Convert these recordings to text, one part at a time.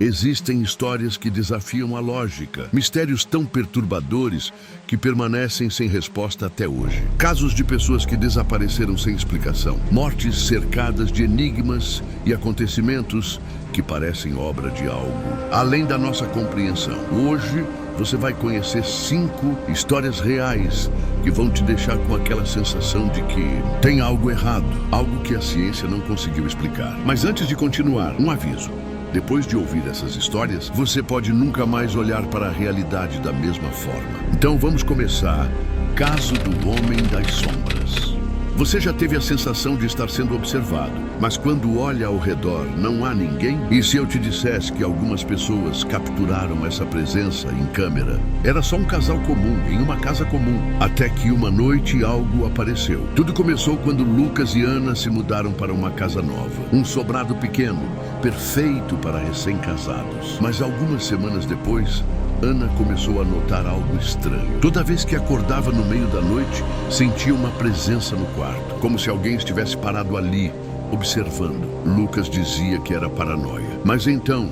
Existem histórias que desafiam a lógica, mistérios tão perturbadores que permanecem sem resposta até hoje. Casos de pessoas que desapareceram sem explicação, mortes cercadas de enigmas e acontecimentos que parecem obra de algo além da nossa compreensão. Hoje você vai conhecer 5 histórias reais que vão te deixar com aquela sensação de que tem algo errado, algo que a ciência não conseguiu explicar. Mas antes de continuar, um aviso. Depois de ouvir essas histórias, você pode nunca mais olhar para a realidade da mesma forma. Então vamos começar. Caso do Homem das Sombras. Você já teve a sensação de estar sendo observado, mas quando olha ao redor não há ninguém? E se eu te dissesse que algumas pessoas capturaram essa presença em câmera? Era só um casal comum, em uma casa comum, até que uma noite algo apareceu. Tudo começou quando Lucas e Ana se mudaram para uma casa nova. Um sobrado pequeno, perfeito para recém-casados. Mas algumas semanas depois, Ana começou a notar algo estranho. Toda vez que acordava no meio da noite, sentia uma presença no quarto, como se alguém estivesse parado ali, observando. Lucas dizia que era paranoia. Mas então,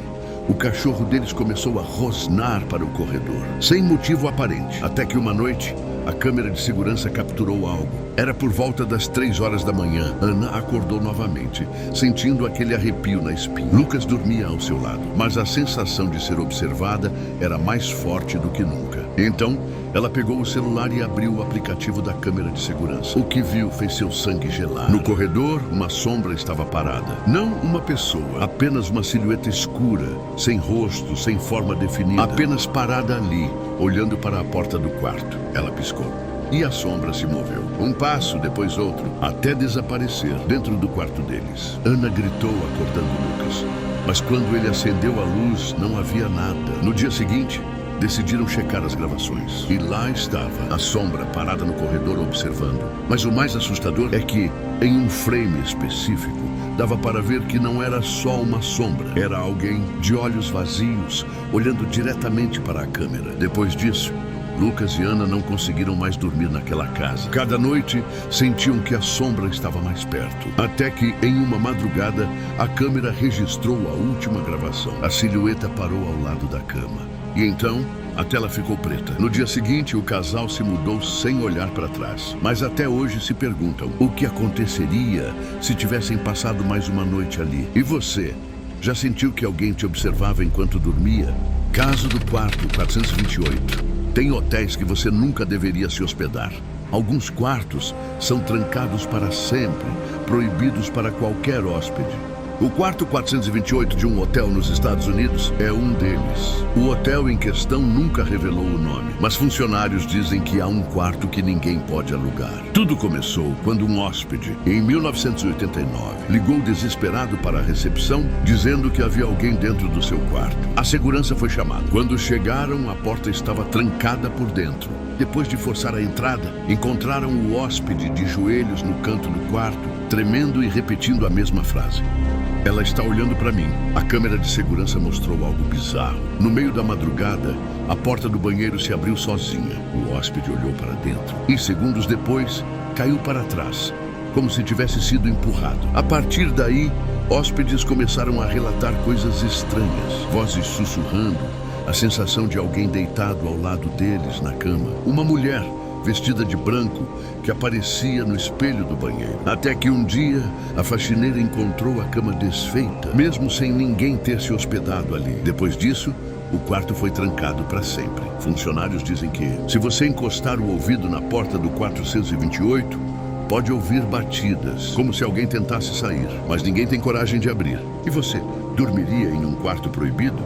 o cachorro deles começou a rosnar para o corredor, sem motivo aparente, até que uma noite, a câmera de segurança capturou algo. Era por volta das 3 horas da manhã. Ana acordou novamente, sentindo aquele arrepio na espinha. Lucas dormia ao seu lado, mas a sensação de ser observada era mais forte do que nunca. Então, ela pegou o celular e abriu o aplicativo da câmera de segurança. O que viu fez seu sangue gelar. No corredor, uma sombra estava parada. Não uma pessoa, apenas uma silhueta escura, sem rosto, sem forma definida. Apenas parada ali, olhando para a porta do quarto. Ela piscou. E a sombra se moveu. Um passo, depois outro, até desaparecer dentro do quarto deles. Ana gritou, acordando Lucas. Mas quando ele acendeu a luz, não havia nada. No dia seguinte, decidiram checar as gravações. E lá estava, a sombra parada no corredor observando. Mas o mais assustador é que, em um frame específico, dava para ver que não era só uma sombra. Era alguém de olhos vazios, olhando diretamente para a câmera. Depois disso, Lucas e Ana não conseguiram mais dormir naquela casa. Cada noite, sentiam que a sombra estava mais perto. Até que, em uma madrugada, a câmera registrou a última gravação. A silhueta parou ao lado da cama. E então, a tela ficou preta. No dia seguinte, o casal se mudou sem olhar para trás. Mas até hoje se perguntam o que aconteceria se tivessem passado mais uma noite ali. E você, já sentiu que alguém te observava enquanto dormia? Caso do quarto 428. Tem hotéis que você nunca deveria se hospedar. Alguns quartos são trancados para sempre, proibidos para qualquer hóspede. O quarto 428 de um hotel nos Estados Unidos é um deles. O hotel em questão nunca revelou o nome, mas funcionários dizem que há um quarto que ninguém pode alugar. Tudo começou quando um hóspede, em 1989, ligou desesperado para a recepção, dizendo que havia alguém dentro do seu quarto. A segurança foi chamada. Quando chegaram, a porta estava trancada por dentro. Depois de forçar a entrada, encontraram o hóspede de joelhos no canto do quarto, tremendo e repetindo a mesma frase. Ela está olhando para mim. A câmera de segurança mostrou algo bizarro. No meio da madrugada, a porta do banheiro se abriu sozinha. O hóspede olhou para dentro e, segundos depois, caiu para trás, como se tivesse sido empurrado. A partir daí, hóspedes começaram a relatar coisas estranhas, vozes sussurrando, a sensação de alguém deitado ao lado deles na cama. Uma mulher vestida de branco, que aparecia no espelho do banheiro. Até que um dia, a faxineira encontrou a cama desfeita, mesmo sem ninguém ter se hospedado ali. Depois disso, o quarto foi trancado para sempre. Funcionários dizem que, se você encostar o ouvido na porta do 428, pode ouvir batidas, como se alguém tentasse sair, mas ninguém tem coragem de abrir. E você, dormiria em um quarto proibido?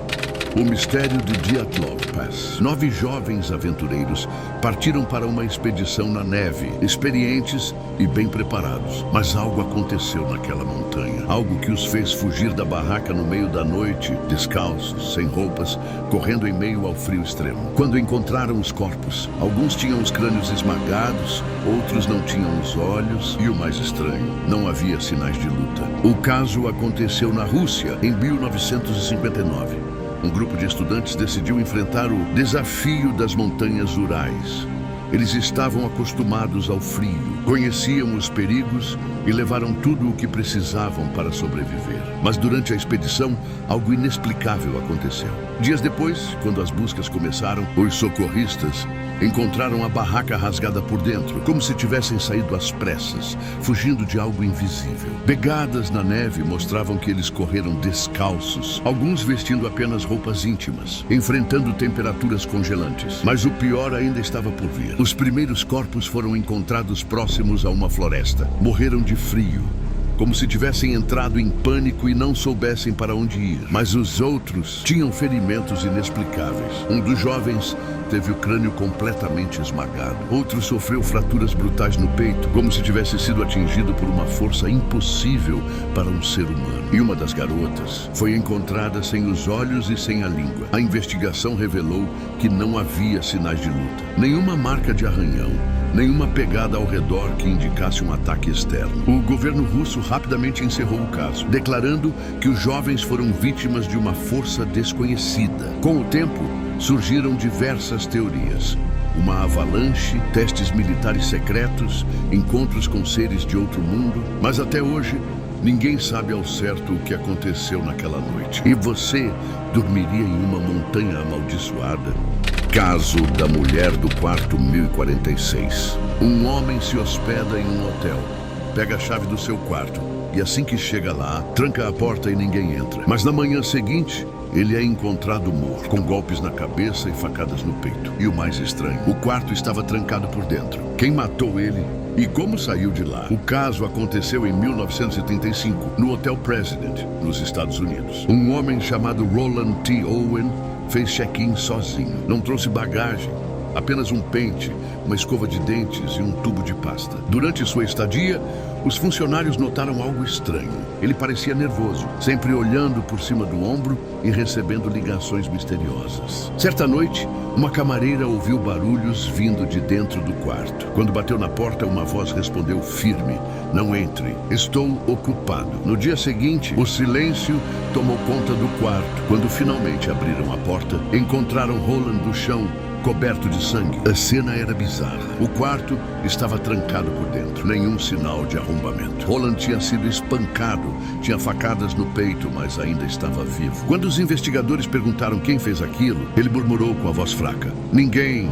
O mistério de Dyatlov Pass. 9 jovens aventureiros partiram para uma expedição na neve, experientes e bem preparados. Mas algo aconteceu naquela montanha. Algo que os fez fugir da barraca no meio da noite, descalços, sem roupas, correndo em meio ao frio extremo. Quando encontraram os corpos, alguns tinham os crânios esmagados, outros não tinham os olhos e, o mais estranho, não havia sinais de luta. O caso aconteceu na Rússia, em 1959. Um grupo de estudantes decidiu enfrentar o desafio das montanhas Urais. Eles estavam acostumados ao frio, conheciam os perigos e levaram tudo o que precisavam para sobreviver. Mas durante a expedição, algo inexplicável aconteceu. Dias depois, quando as buscas começaram, os socorristas encontraram a barraca rasgada por dentro, como se tivessem saído às pressas, fugindo de algo invisível. Pegadas na neve mostravam que eles correram descalços, alguns vestindo apenas roupas íntimas, enfrentando temperaturas congelantes. Mas o pior ainda estava por vir. Os primeiros corpos foram encontrados próximos a uma floresta. Morreram de frio, como se tivessem entrado em pânico e não soubessem para onde ir. Mas os outros tinham ferimentos inexplicáveis. Um dos jovens teve o crânio completamente esmagado. Outro sofreu fraturas brutais no peito, como se tivesse sido atingido por uma força impossível para um ser humano. E uma das garotas foi encontrada sem os olhos e sem a língua. A investigação revelou que não havia sinais de luta, nenhuma marca de arranhão, nenhuma pegada ao redor que indicasse um ataque externo. O governo russo rapidamente encerrou o caso, declarando que os jovens foram vítimas de uma força desconhecida. Com o tempo, surgiram diversas teorias. Uma avalanche, testes militares secretos, encontros com seres de outro mundo. Mas até hoje, ninguém sabe ao certo o que aconteceu naquela noite. E você dormiria em uma montanha amaldiçoada? Caso da mulher do quarto 1046. Um homem se hospeda em um hotel, pega a chave do seu quarto e assim que chega lá, tranca a porta e ninguém entra. Mas na manhã seguinte, ele é encontrado morto, com golpes na cabeça e facadas no peito. E o mais estranho, o quarto estava trancado por dentro. Quem matou ele e como saiu de lá? O caso aconteceu em 1935, no Hotel President, nos Estados Unidos. Um homem chamado Roland T. Owen fez check-in sozinho. Não trouxe bagagem, apenas um pente, uma escova de dentes e um tubo de pasta. Durante sua estadia, os funcionários notaram algo estranho. Ele parecia nervoso, sempre olhando por cima do ombro e recebendo ligações misteriosas. Certa noite, uma camareira ouviu barulhos vindo de dentro do quarto. Quando bateu na porta, uma voz respondeu firme: "Não entre, estou ocupado." No dia seguinte, o silêncio tomou conta do quarto. Quando finalmente abriram a porta, encontraram Roland no chão, coberto de sangue. A cena era bizarra. O quarto estava trancado por dentro. Nenhum sinal de arrombamento. Roland tinha sido espancado, tinha facadas no peito, mas ainda estava vivo. Quando os investigadores perguntaram quem fez aquilo, ele murmurou com a voz fraca: Ninguém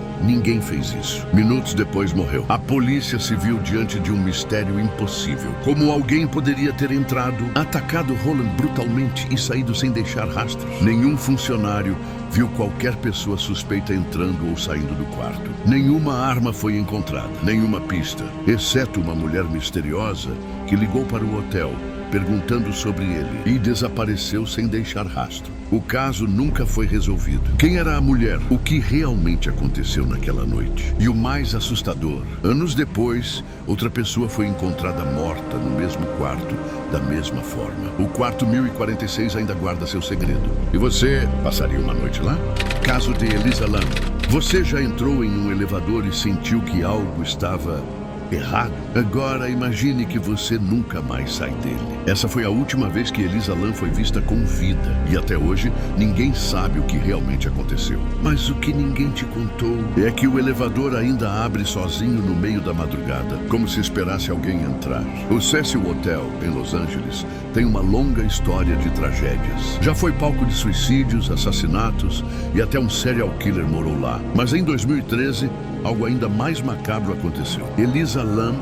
fez isso." Minutos depois morreu. A polícia se viu diante de um mistério impossível. Como alguém poderia ter entrado, atacado Roland brutalmente e saído sem deixar rastros? Nenhum funcionário viu qualquer pessoa suspeita entrando ou saindo do quarto. Nenhuma arma foi encontrada, nenhuma pista, exceto uma mulher misteriosa que ligou para o hotel, perguntando sobre ele, e desapareceu sem deixar rastro. O caso nunca foi resolvido. Quem era a mulher? O que realmente aconteceu naquela noite? E o mais assustador, anos depois, outra pessoa foi encontrada morta no mesmo quarto, da mesma forma. O quarto 1046 ainda guarda seu segredo. E você passaria uma noite lá? Caso de Elisa Lam. Você já entrou em um elevador e sentiu que algo estava errado? Agora imagine que você nunca mais sai dele. Essa foi a última vez que Elisa Lam foi vista com vida. E até hoje, ninguém sabe o que realmente aconteceu. Mas o que ninguém te contou é que o elevador ainda abre sozinho no meio da madrugada, como se esperasse alguém entrar. O Cecil Hotel, em Los Angeles, tem uma longa história de tragédias. Já foi palco de suicídios, assassinatos e até um serial killer morou lá. Mas em 2013, algo ainda mais macabro aconteceu. Elisa Lam,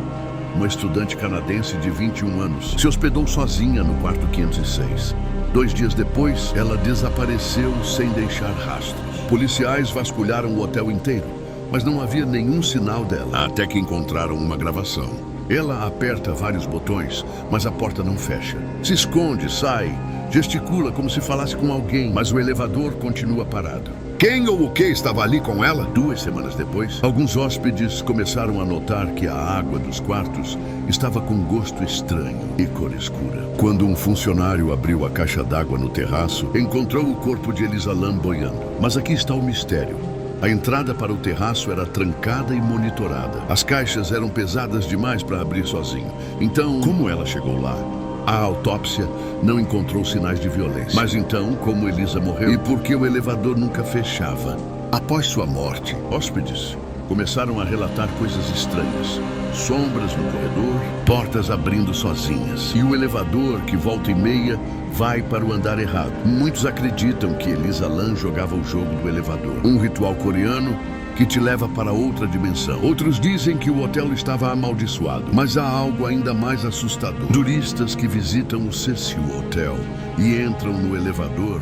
uma estudante canadense de 21 anos, se hospedou sozinha no quarto 506. 2 dias depois, ela desapareceu sem deixar rastros. Policiais vasculharam o hotel inteiro, mas não havia nenhum sinal dela, até que encontraram uma gravação. Ela aperta vários botões, mas a porta não fecha. Se esconde, sai, gesticula como se falasse com alguém, mas o elevador continua parado. Quem ou o que estava ali com ela? 2 semanas depois, alguns hóspedes começaram a notar que a água dos quartos estava com gosto estranho e cor escura. Quando um funcionário abriu a caixa d'água no terraço, encontrou o corpo de Elisa Lam boiando. Mas aqui está o mistério. A entrada para o terraço era trancada e monitorada. As caixas eram pesadas demais para abrir sozinho. Então, como ela chegou lá? A autópsia não encontrou sinais de violência. Mas então, como Elisa morreu e por que o elevador nunca fechava? Após sua morte, hóspedes começaram a relatar coisas estranhas. Sombras no corredor, portas abrindo sozinhas. E o elevador, que volta e meia, vai para o andar errado. Muitos acreditam que Elisa Lam jogava o jogo do elevador. Um ritual coreano que te leva para outra dimensão. Outros dizem que o hotel estava amaldiçoado. Mas há algo ainda mais assustador. Turistas que visitam o Cecil Hotel e entram no elevador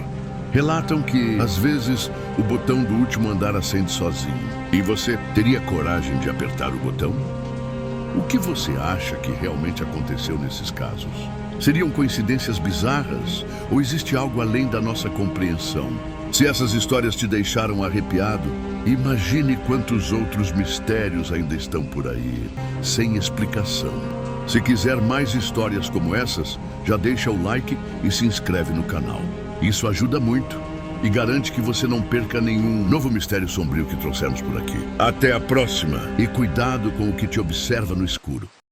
relatam que, às vezes, o botão do último andar acende sozinho. E você teria coragem de apertar o botão? O que você acha que realmente aconteceu nesses casos? Seriam coincidências bizarras? Ou existe algo além da nossa compreensão? Se essas histórias te deixaram arrepiado, imagine quantos outros mistérios ainda estão por aí, sem explicação. Se quiser mais histórias como essas, já deixa o like e se inscreve no canal. Isso ajuda muito e garante que você não perca nenhum novo mistério sombrio que trouxemos por aqui. Até a próxima e cuidado com o que te observa no escuro.